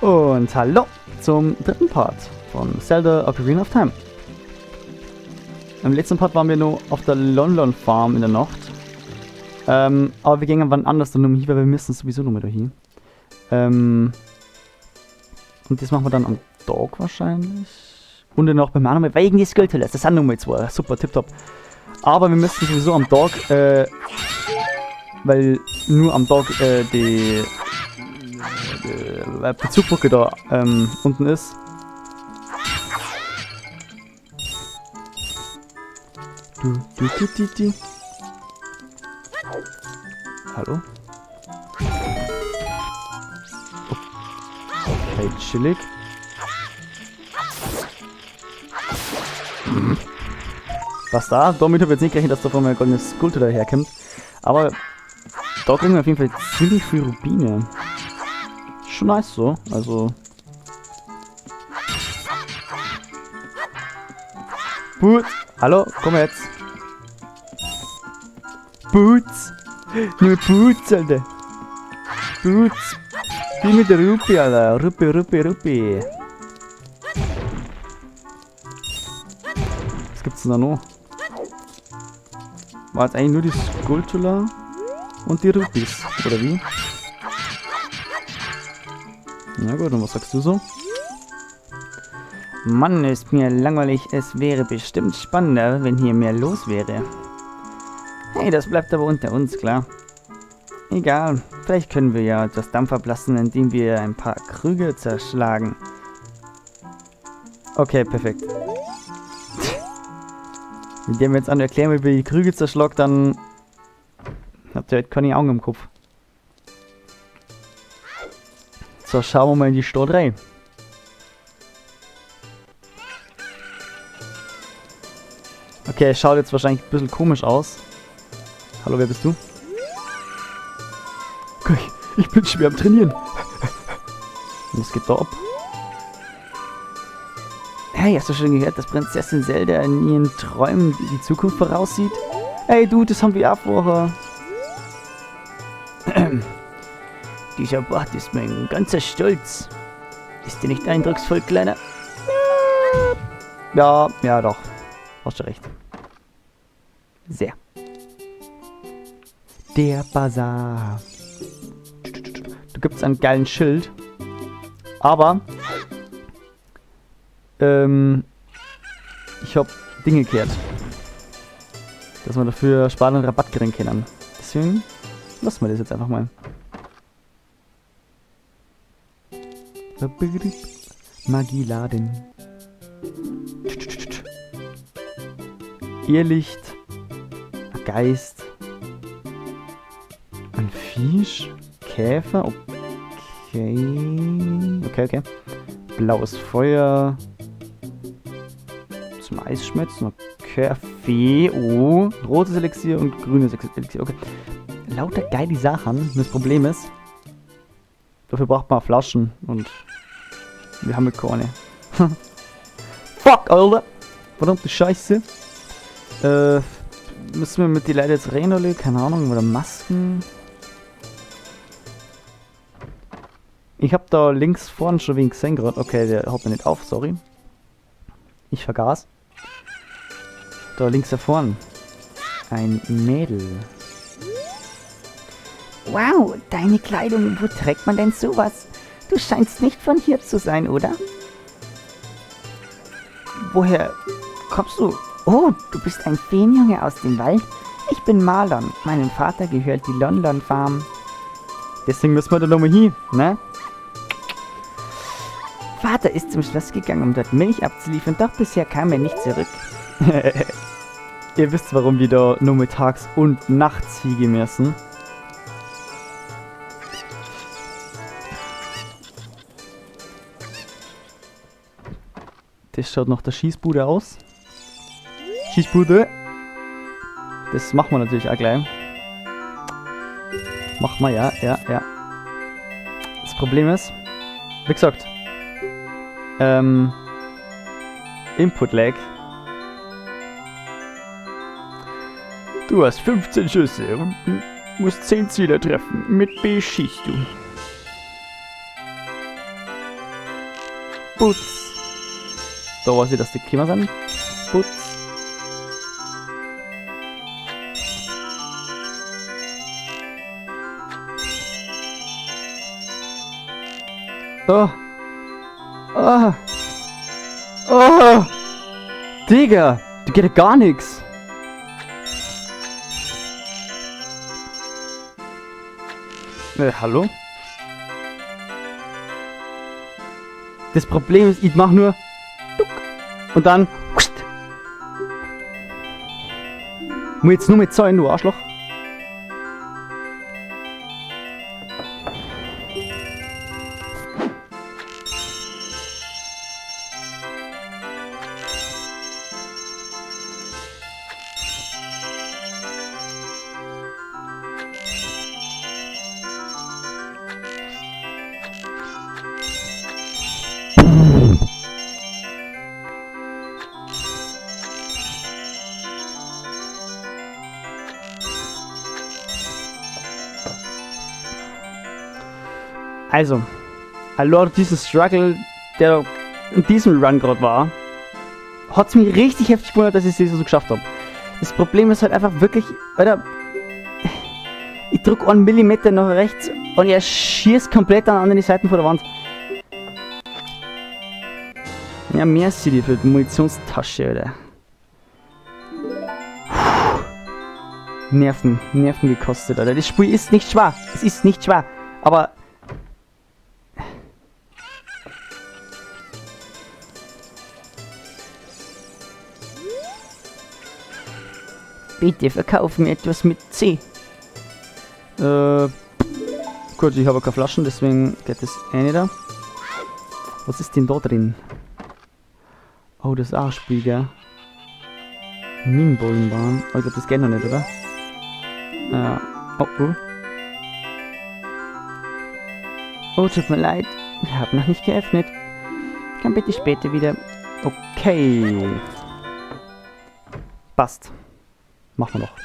Und hallo zum dritten Part von Zelda Ocarina of Time. Im letzten Part waren wir nur auf der Lon-Lon Farm in der Nacht. Aber wir gehen wann anders dann noch hin, weil wir müssen sowieso noch mal dahin. Und das machen wir dann am Tag wahrscheinlich. Und dann auch beim anderen Mal wegen des Geldtellers. Das sind Nummer 2. Super, tipptopp. Aber wir müssen sowieso am Tag, weil nur am Tag die Zugbrücke da unten ist. Hallo? Okay, chillig. Was da? Damit habe ich jetzt nicht gerechnet, dass da von mir ein goldenes Skulptur daherkommt. Aber da kriegen wir auf jeden Fall ziemlich viel Rubine. Schon nice so, also. Boots! Hallo, komm jetzt! Boots! Nur Boots, Alter! Boots! Wie mit der Rupi, Alter! Rupi, Rupi, Rupi! Was gibt's denn da noch? War jetzt eigentlich nur die Skulltula und die Rupis, oder wie? Na gut, und was sagst du so? Mann, ist mir langweilig. Es wäre bestimmt spannender, wenn hier mehr los wäre. Hey, das bleibt aber unter uns, klar. Egal, vielleicht können wir ja etwas Dampf ablassen, indem wir ein paar Krüge zerschlagen. Okay, perfekt. Wenn ihr mir jetzt an erklären, wie wir die Krüge zerschlagt, dann habt ihr halt keine Augen im Kopf. So, schauen wir mal in die Stadt rein. Okay, es schaut jetzt wahrscheinlich ein bisschen komisch aus. Hallo, wer bist du? Okay, ich bin schwer am Trainieren. Was geht da ab? Hey, hast du schon gehört, dass Prinzessin Zelda in ihren Träumen die Zukunft voraussieht? Hey du, das haben wir auch vorher. Dieser Bart ist mein ganzer Stolz. Ist dir nicht eindrucksvoll, Kleiner? Ja, ja doch. Hast du recht. Sehr. Der Bazar. Du gibst einen geilen Schild. Aber ich hab Dinge gekehrt. Dass wir dafür Sparen und Rabatt kriegen können. Deswegen lassen wir das jetzt einfach mal. Magieladen. Irrlicht. Ein Geist. Ein Fisch. Käfer. Okay. Blaues Feuer. Zum Eisschmelzen. Kaffee. Oh. Rotes Elixier und grünes Elixier. Okay. Lauter geile Sachen. Das Problem ist, dafür braucht man Flaschen und wir haben keine. Fuck, Alter! Verdammte Scheiße. Müssen wir mit die Leute jetzt reden oder keine Ahnung, oder Masken? Ich hab da links vorne schon wen gesehen gerade. Okay, der haut mir nicht auf, sorry. Ich vergaß. Da links da vorne. Ein Mädel. Wow, deine Kleidung, wo trägt man denn sowas? Du scheinst nicht von hier zu sein, oder? Woher kommst du? Oh, du bist ein Feenjunge aus dem Wald? Ich bin Marlon. Meinem Vater gehört die Lon-Lon Farm. Deswegen müssen wir da nochmal hin, ne? Vater ist zum Schloss gegangen, um dort Milch abzuliefern, doch bisher kam er nicht zurück. Ihr wisst, warum wir da nur mittags und nachts hingehen müssen. Das schaut nach der Schießbude aus. Schießbude. Das machen wir natürlich auch gleich. Machen wir, ja. Das Problem ist, wie gesagt, Input Lag. Du hast 15 Schüsse und musst 10 Ziele treffen. Mit B schießt du. Putz. Da weiß ich, dass die gekommen sind. Putz. Oh. Oh. Oh. Digga, du geht ja gar nichts. Hallo? Das Problem ist, ich mach nur und dann muss ich jetzt nur mit zahlen, du Arschloch. Also, allein diesen Struggle, der in diesem Run gerade war, hat es mich richtig heftig gewundert, dass ich es so geschafft habe. Das Problem ist halt einfach wirklich, Alter, ich drücke einen Millimeter nach rechts und er schießt komplett an die Seiten von der Wand. Ja, merci dir für die Munitionstasche, Alter. Nerven gekostet, Alter. Das Spiel ist nicht schwer, es ist nicht schwer, aber bitte verkauf mir etwas mit C. Gut, ich habe keine Flaschen, deswegen geht das nicht da. Was ist denn da drin? Oh, das ist auch ein Spiel, gell? Minenbollenbahn. Oh, ich glaube, das geht noch nicht, oder? Oh, oh. Oh, tut mir leid. Ich habe noch nicht geöffnet. Kann bitte später wieder. Okay. Passt. Machen wir noch.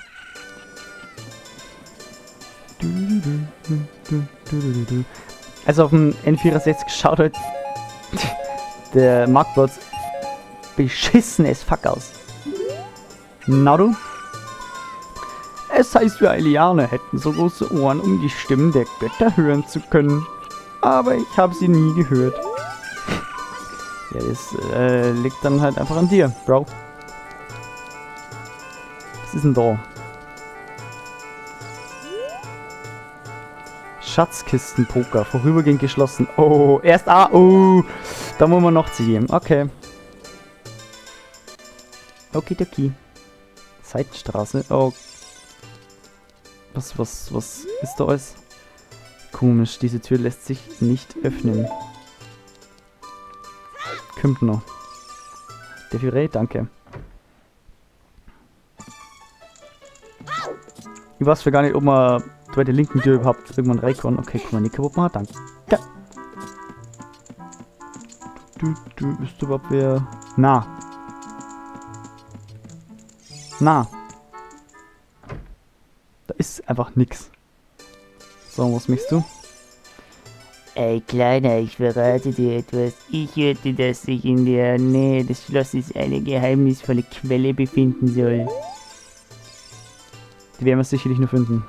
Also auf dem N64 schaut halt der Marktplatz beschissen as fuck aus. Na du? Es heißt, wir Aelianer hätten so große Ohren, um die Stimmen der Götter hören zu können. Aber ich habe sie nie gehört. Ja, das liegt dann halt einfach an dir, Bro. Was ist denn da? Schatzkisten-Poker, vorübergehend geschlossen. Oh, erst oh, da muss man noch ziehen. Okay. Okidoki. Seitenstraße. Oh. Was ist da alles? Komisch, diese Tür lässt sich nicht öffnen. Kommt noch. Defiré, danke. Ich weiß für gar nicht, ob man bei der linken Tür überhaupt irgendwann rein kann. Okay, kann man nicht kaputt machen, danke. Du bist überhaupt wer? Na. Da ist einfach nix. So, was möchtest du? Ey Kleiner, ich verrate dir etwas. Ich hörte, dass sich in der Nähe des Schlosses eine geheimnisvolle Quelle befinden soll. Die werden wir sicherlich nur finden.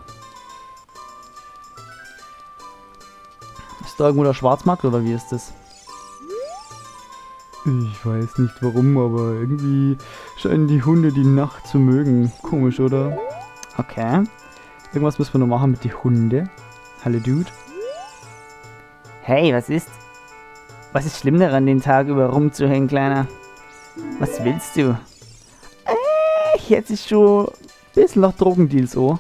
Ist da irgendwo der Schwarzmarkt oder wie ist das? Ich weiß nicht warum, aber irgendwie scheinen die Hunde die Nacht zu mögen. Komisch, oder? Okay. Irgendwas müssen wir noch machen mit den Hunden. Hallo, Dude. Hey, was ist? Was ist schlimm daran, den Tag über rumzuhängen, Kleiner? Was willst du? Jetzt ist schon ein bisschen nach Drogendeals, oh.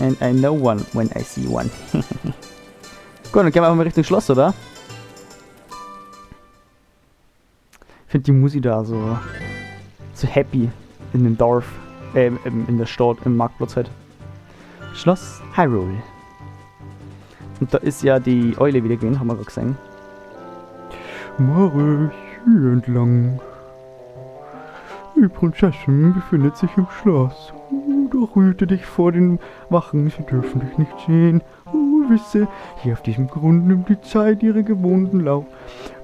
And I know one when I see one. Gut, dann gehen wir einfach mal Richtung Schloss, oder? Ich finde die Musik da so happy in dem Dorf, in der Stadt, im Marktplatz halt. Schloss Hyrule. Und da ist ja die Eule wieder gewesen, haben wir gerade gesehen. Mare hier entlang. Die Prinzessin befindet sich im Schloss. Doch hüte dich vor den Wachen, sie dürfen dich nicht sehen. wisse, hier auf diesem Grund nimmt die Zeit ihren gewohnten Lauf.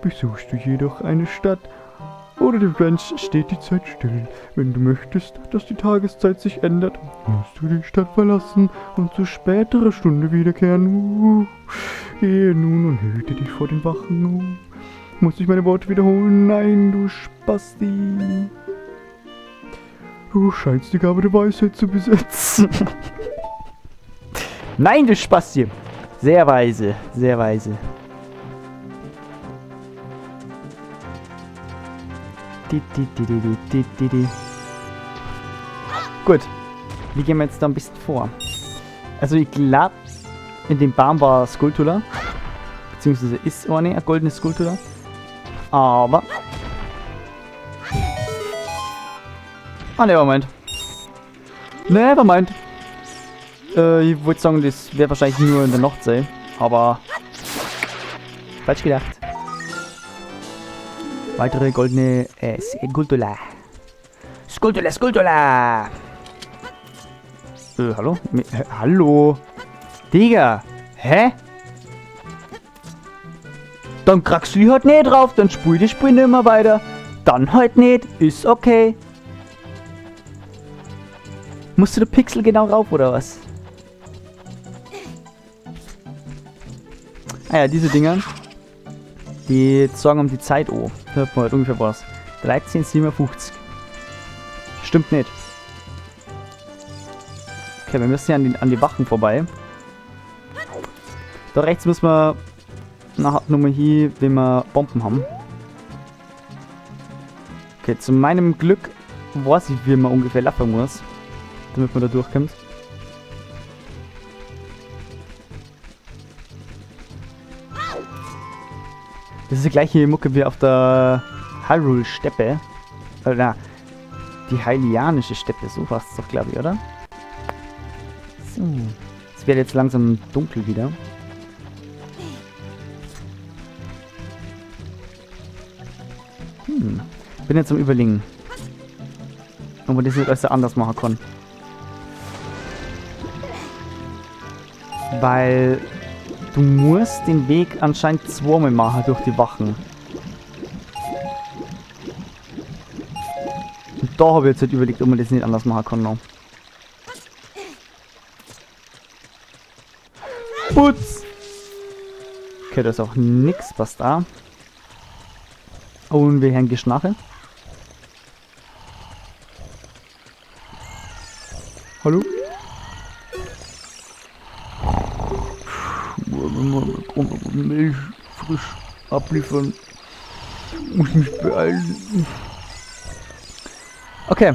Besuchst du jedoch eine Stadt oder du rennst, steht die Zeit still. Wenn du möchtest, dass die Tageszeit sich ändert, musst du die Stadt verlassen und zu späterer Stunde wiederkehren. Gehe nun und hüte dich vor den Wachen. Muss ich meine Worte wiederholen? Nein, du Spasti. Du scheinst die Gabe der Weisheit zu besitzen. Nein, du Spasti. Sehr weise, sehr weise. Gut. Wie gehen wir jetzt da ein bisschen vor? Also ich glaube, in dem Baum war Skulltula. Beziehungsweise ist eine goldene Skulltula. Aber... Ah, nevermind. Nevermind. Ich wollte sagen, das wäre wahrscheinlich nur in der Nordsee. Aber... falsch gedacht. Weitere goldene Skulltula. Skulltula, Skulltula! Hallo? Hallo? Digga! Hä? Dann kriegst du die halt nicht drauf, dann spiel die Spiel nicht mehr weiter. Dann halt nicht, ist okay. Musst du den Pixel genau rauf, oder was? Ah ja, diese Dinger. Die sorgen um die Zeit, oh. Hört mal, ungefähr was. 13,57. Stimmt nicht. Okay, wir müssen ja an die Wachen vorbei. Da rechts müssen wir nachher nochmal hier, wenn wir Bomben haben. Okay, zu meinem Glück weiß ich, wie man ungefähr laufen muss, damit man da durchkommt. Das ist die gleiche Mucke wie auf der Hyrule-Steppe. Oder die Hylianische Steppe, so war es doch, glaube ich, oder? So. Es wird jetzt langsam dunkel wieder. Bin jetzt am Überlegen, ob man das nicht alles anders machen kann. Weil du musst den Weg anscheinend zweimal machen durch die Wachen. Und da habe ich jetzt halt überlegt, ob man das nicht anders machen kann. Noch. Putz! Okay, da ist auch nichts, was da. Und wir hören Geschnache. Hallo? Milch frisch abliefern. Muss mich beeilen. Okay.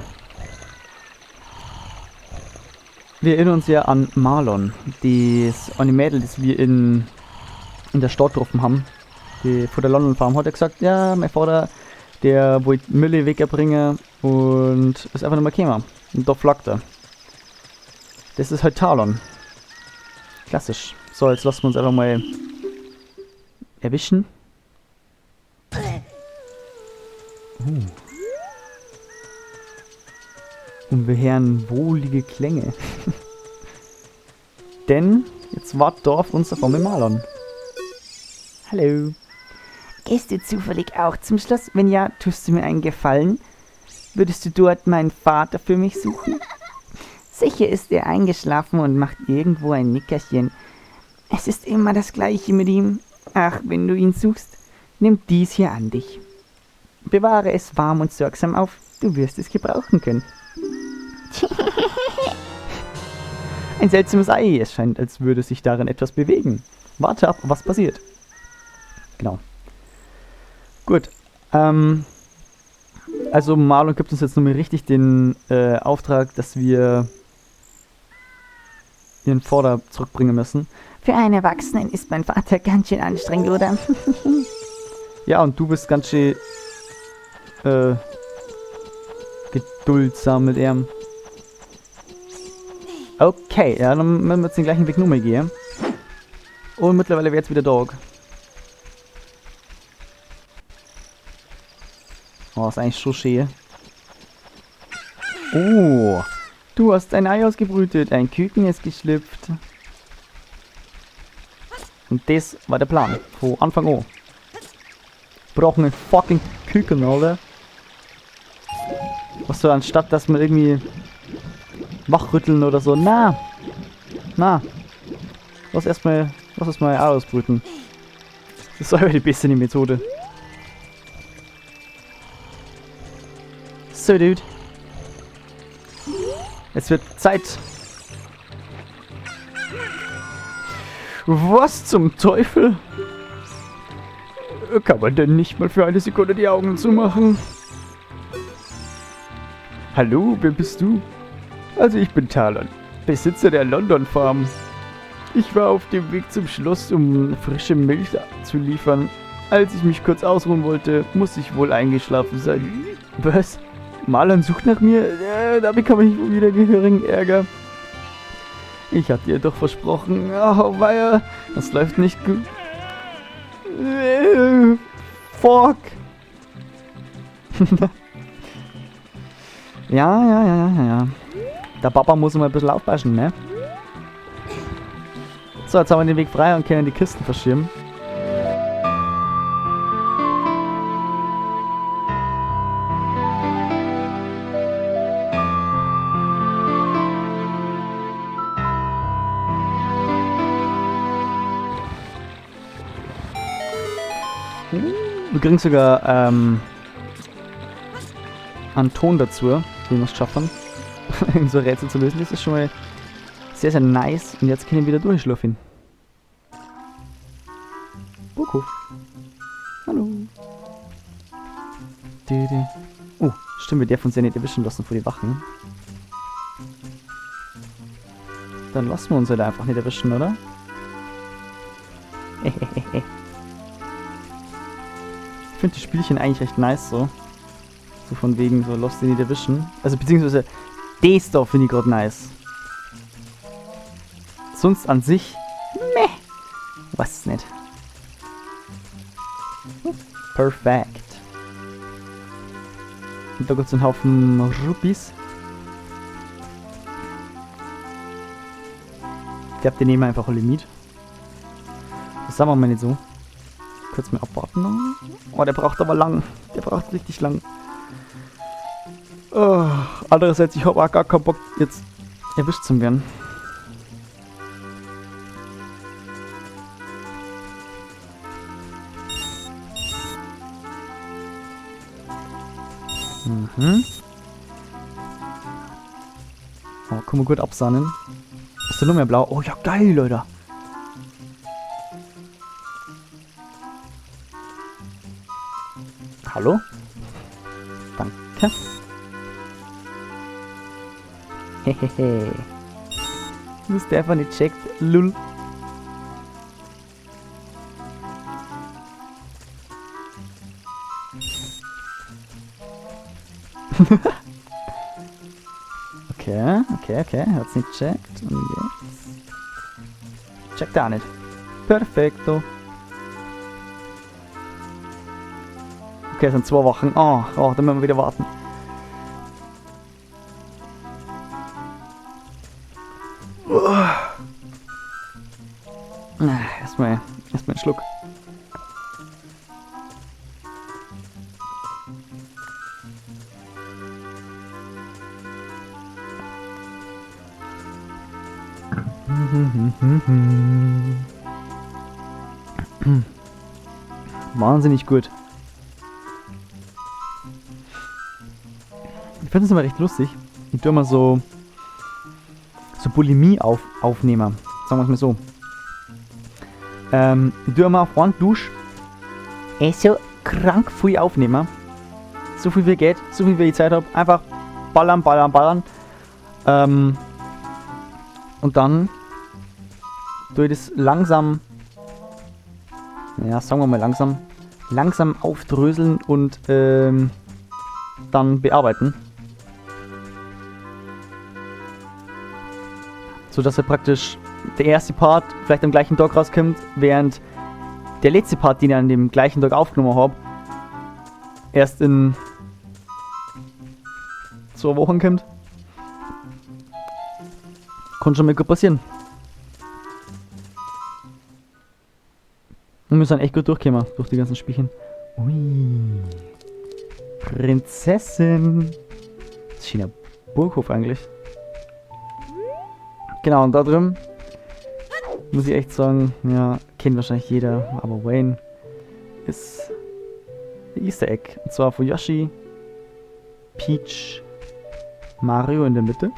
Wir erinnern uns ja an Marlon. Das eine Mädel, das wir in der Stadt getroffen haben. Die von der London Farm hat er gesagt, ja, mein Vater, der wollte Mülle wegbringen und ist einfach nicht mehr gekommen. Und da flaggt er. Das ist halt Talon. Klassisch. So, jetzt lassen wir uns einfach mal erwischen. Und wir hören wohlige Klänge. Denn jetzt wartet da auf uns der Formel Marlon. Hallo. Gehst du zufällig auch zum Schloss? Wenn ja, tust du mir einen Gefallen? Würdest du dort meinen Vater für mich suchen? Sicher ist er eingeschlafen und macht irgendwo ein Nickerchen. Es ist immer das Gleiche mit ihm. Ach, wenn du ihn suchst, nimm dies hier an dich. Bewahre es warm und sorgsam auf. Du wirst es gebrauchen können. Ein seltsames Ei. Es scheint, als würde sich darin etwas bewegen. Warte ab, was passiert. Genau. Gut. Also Marlon gibt uns jetzt nochmal richtig den Auftrag, dass wir ihren Vater zurückbringen müssen. Für einen Erwachsenen ist mein Vater ganz schön anstrengend, oder? Ja, und du bist ganz schön geduldsam mit ihm. Okay, ja, dann müssen wir jetzt den gleichen Weg nochmal gehen. Und mittlerweile wird es wieder Dog. Oh, ist eigentlich schon schön. Oh, du hast ein Ei ausgebrütet. Ein Küken ist geschlüpft. Und das war der Plan. Von Anfang an. Brauchen einen fucking Küken, Alter. Was so, anstatt dass wir irgendwie wachrütteln oder so. Na! Na! Lass erstmal ausbrüten. Das ist aber die beste Methode. So, Dude. Es wird Zeit. Was zum Teufel? Kann man denn nicht mal für eine Sekunde die Augen zumachen? Hallo, wer bist du? Also ich bin Talon, Besitzer der London Farm. Ich war auf dem Weg zum Schloss, um frische Milch zu liefern. Als ich mich kurz ausruhen wollte, muss ich wohl eingeschlafen sein. Was? Marlon sucht nach mir? Damit kann ich wohl wieder gehörigen Ärger. Ich hatte dir doch versprochen. Oh, weia. Das läuft nicht gut. Fuck. Ja. Der Papa muss mal ein bisschen aufpassen, ne? So, jetzt haben wir den Weg frei und können die Kisten verschirmen. Wir kriegen sogar einen Ton dazu, den wir es geschafft haben, so ein Rätsel zu lösen. Das ist schon mal sehr, sehr nice. Und jetzt können wir wieder durchschlafen. Burghof. Hallo. Oh, stimmt, wir dürfen uns ja nicht erwischen lassen vor die Wachen. Dann lassen wir uns halt einfach nicht erwischen, oder? Ich finde die Spielchen eigentlich recht nice so. So von wegen so Lost in die Division. Also beziehungsweise das da finde ich gerade nice. Sonst an sich, meh. Was nicht. Perfekt. Und da gibt es einen Haufen Rupees. Ich glaube, die nehmen wir einfach alle mit. Das sagen wir mal nicht so. Kurz mal abwarten. Oh, der braucht aber lang. Der braucht richtig lang. Oh, andererseits, ich habe auch gar keinen Bock, jetzt erwischt zu werden. Oh, kann man gut absahnen. Ist da nur mehr blau? Oh ja, geil, Leute. Hallo? Danke. Hehehe. Du hast einfach nicht checkt. Lull. Okay. Hat's nicht checkt. Und jetzt. Checkt er auch nicht. Perfekto. Okay, es sind 2 Wochen. Oh, dann müssen wir wieder warten. Erstmal einen Schluck. Wahnsinnig gut. Ich finde es immer recht lustig. Ich tue immer so Bulimie-Aufnehmer. Sagen wir es mal so. Ich tue immer auf einen Dusch so krank viel Aufnehmer. So viel wie geht, so viel wie ich Zeit habe. Einfach ballern. Und dann tue ich das langsam, ja, sagen wir mal langsam aufdröseln und dann bearbeiten. So dass er praktisch der erste Part vielleicht am gleichen Tag rauskommt, während der letzte Part, den ich an dem gleichen Tag aufgenommen habe, erst in 2 Wochen kommt. Kann schon mal gut passieren. Und wir sind echt gut durchgekommen, durch die ganzen Spielchen. Ui. Prinzessin. Das ist schon ein Burghof eigentlich. Genau, und da drüben muss ich echt sagen, ja, kennt wahrscheinlich jeder, aber Wayne ist ein Easter Egg. Und zwar von Yoshi, Peach, Mario in der Mitte.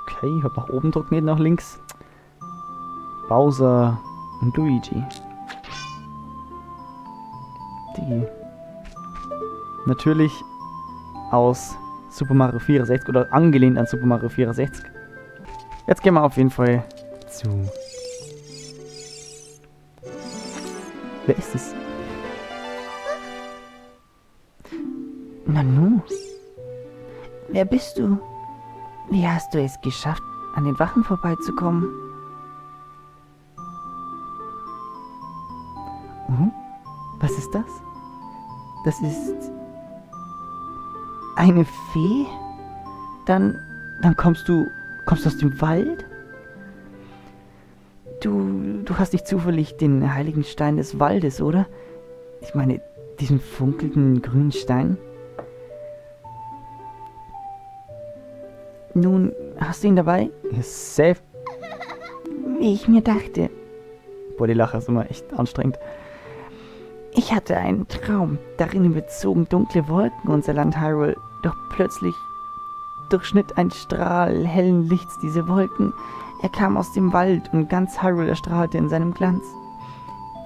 Okay, ich hab nach oben drücken, nicht nach links. Bowser und Luigi. Die natürlich aus Super Mario 64 oder angelehnt an Super Mario 64. Jetzt gehen wir auf jeden Fall zu... Wer ist es? Nanu? Wer bist du? Wie hast du es geschafft, an den Wachen vorbeizukommen? Was ist das? Das ist... eine Fee? Dann kommst du aus dem Wald? Du hast nicht zufällig den heiligen Stein des Waldes, oder? Ich meine, diesen funkelnden grünen Stein? Nun, hast du ihn dabei? Ist safe. Wie ich mir dachte. Boah, die Lache ist immer echt anstrengend. Ich hatte einen Traum. Darin überzogen dunkle Wolken unser Land Hyrule. Doch plötzlich durchschnitt ein Strahl hellen Lichts diese Wolken. Er kam aus dem Wald und ganz Hyrule erstrahlte in seinem Glanz.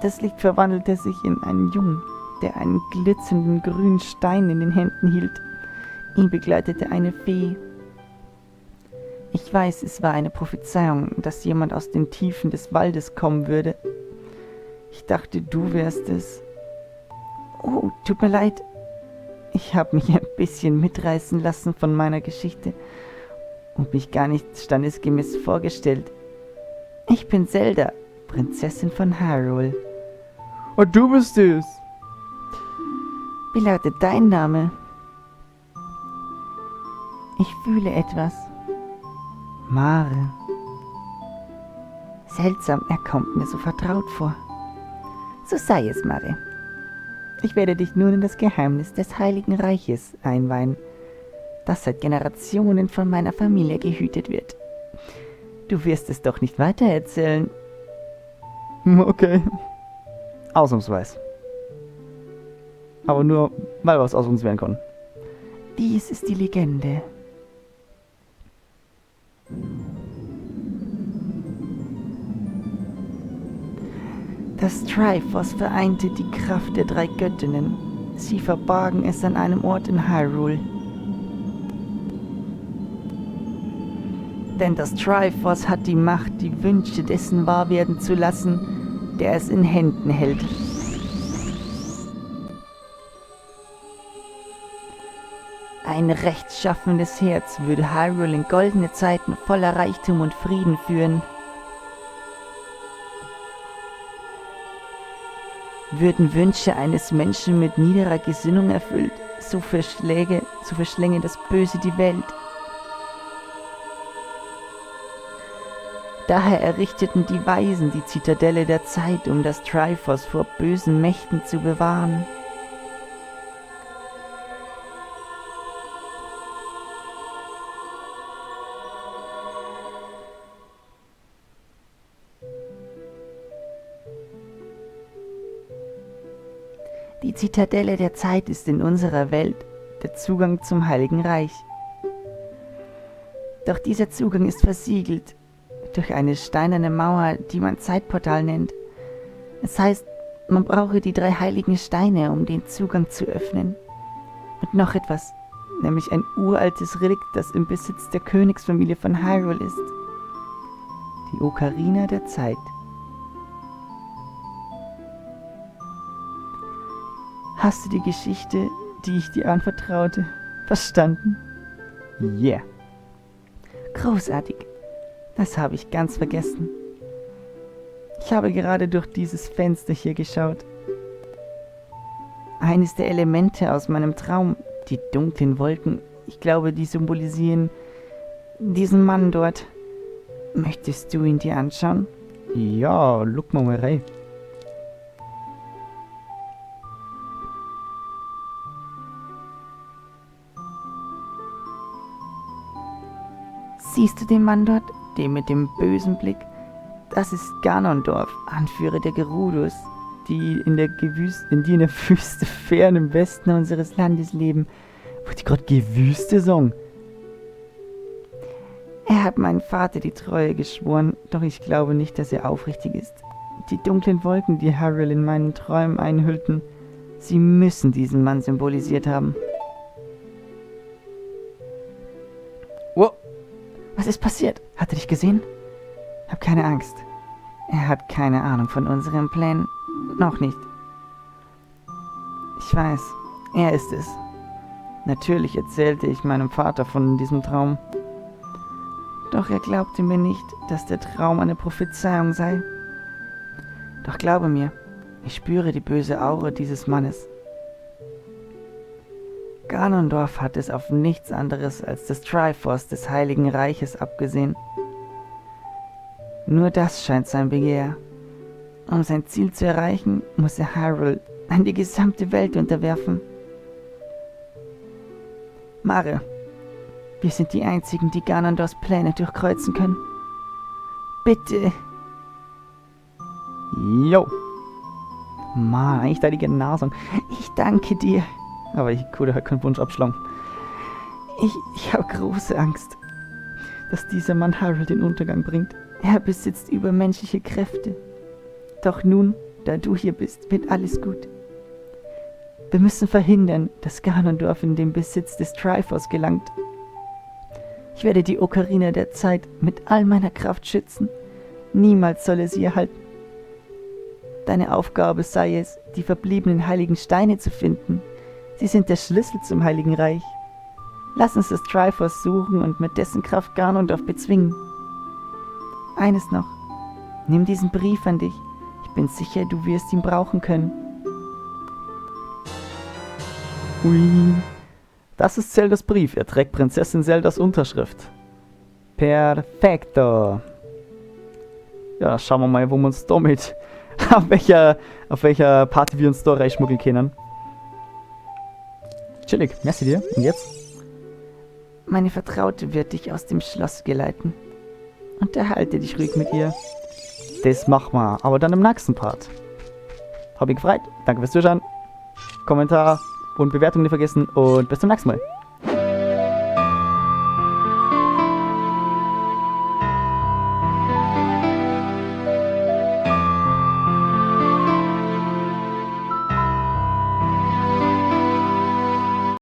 Das Licht verwandelte sich in einen Jungen, der einen glitzernden grünen Stein in den Händen hielt. Ihn begleitete eine Fee. Ich weiß, es war eine Prophezeiung, dass jemand aus den Tiefen des Waldes kommen würde. Ich dachte, du wärst es. Oh, tut mir leid. Ich habe mich ein bisschen mitreißen lassen von meiner Geschichte und mich gar nicht standesgemäß vorgestellt. Ich bin Zelda, Prinzessin von Hyrule. Und du bist es. Wie lautet dein Name? Ich fühle etwas. Mare. Seltsam, er kommt mir so vertraut vor. So sei es, Mare. Ich werde dich nun in das Geheimnis des Heiligen Reiches einweihen, das seit Generationen von meiner Familie gehütet wird. Du wirst es doch nicht weitererzählen. Okay. Ausnahmsweise. Aber nur, weil was aus uns werden kann. Dies ist die Legende. Das Triforce vereinte die Kraft der drei Göttinnen. Sie verbargen es an einem Ort in Hyrule. Denn das Triforce hat die Macht, die Wünsche dessen wahr werden zu lassen, der es in Händen hält. Ein rechtschaffendes Herz würde Hyrule in goldene Zeiten voller Reichtum und Frieden führen. Würden Wünsche eines Menschen mit niederer Gesinnung erfüllt, so verschlänge das Böse die Welt. Daher errichteten die Weisen die Zitadelle der Zeit, um das Triforce vor bösen Mächten zu bewahren. Die Zitadelle der Zeit ist in unserer Welt der Zugang zum Heiligen Reich. Doch dieser Zugang ist versiegelt durch eine steinerne Mauer, die man Zeitportal nennt. Es heißt, man brauche die 3 heiligen Steine, um den Zugang zu öffnen. Und noch etwas, nämlich ein uraltes Relikt, das im Besitz der Königsfamilie von Hyrule ist. Die Ocarina der Zeit. Hast du die Geschichte, die ich dir anvertraute, verstanden? Yeah. Großartig. Das habe ich ganz vergessen. Ich habe gerade durch dieses Fenster hier geschaut. Eines der Elemente aus meinem Traum, die dunklen Wolken, ich glaube, die symbolisieren diesen Mann dort. Möchtest du ihn dir anschauen? Ja, look mal rein. Siehst du den Mann dort? Den mit dem bösen Blick? Das ist Ganondorf, Anführer der Gerudos, die in der Wüste fern im Westen unseres Landes leben. Wollte ich gerade Gewüste sagen? Er hat meinem Vater die Treue geschworen, doch ich glaube nicht, dass er aufrichtig ist. Die dunklen Wolken, die Hyrule in meinen Träumen einhüllten, sie müssen diesen Mann symbolisiert haben. Wow. Was ist passiert? Hat er dich gesehen? Hab keine Angst. Er hat keine Ahnung von unseren Plänen. Noch nicht. Ich weiß, er ist es. Natürlich erzählte ich meinem Vater von diesem Traum. Doch er glaubte mir nicht, dass der Traum eine Prophezeiung sei. Doch glaube mir, ich spüre die böse Aura dieses Mannes. Ganondorf hat es auf nichts anderes als das Triforce des Heiligen Reiches abgesehen. Nur das scheint sein Begehr. Um sein Ziel zu erreichen, muss er Hyrule an die gesamte Welt unterwerfen. Mare, wir sind die Einzigen, die Ganondorfs Pläne durchkreuzen können. Bitte. Jo. Mann, eigentlich da die Genasung. Ich danke dir. Aber ich cool, halt keinen Wunsch abschlagen. Ich habe große Angst, dass dieser Mann Hyrule den Untergang bringt. Er besitzt übermenschliche Kräfte. Doch nun, da du hier bist, wird alles gut. Wir müssen verhindern, dass Ganondorf in den Besitz des Triforce gelangt. Ich werde die Ocarina der Zeit mit all meiner Kraft schützen. Niemals soll er sie erhalten. Deine Aufgabe sei es, die verbliebenen heiligen Steine zu finden. Sie sind der Schlüssel zum Heiligen Reich. Lass uns das Triforce suchen und mit dessen Kraft Ganondorf bezwingen. Eines noch. Nimm diesen Brief an dich. Ich bin sicher, du wirst ihn brauchen können. Hui. Das ist Zeldas Brief. Er trägt Prinzessin Zeldas Unterschrift. Perfekto. Ja, schauen wir mal, wo wir uns damit auf welcher Party wir uns da reinschmuggeln können. Chillig, merci dir. Und jetzt? Meine Vertraute wird dich aus dem Schloss geleiten. Unterhalte dich ruhig mit ihr. Das machen wir, aber dann im nächsten Part. Hab mich gefreut. Danke fürs Zuschauen. Kommentar und Bewertung nicht vergessen und bis zum nächsten Mal.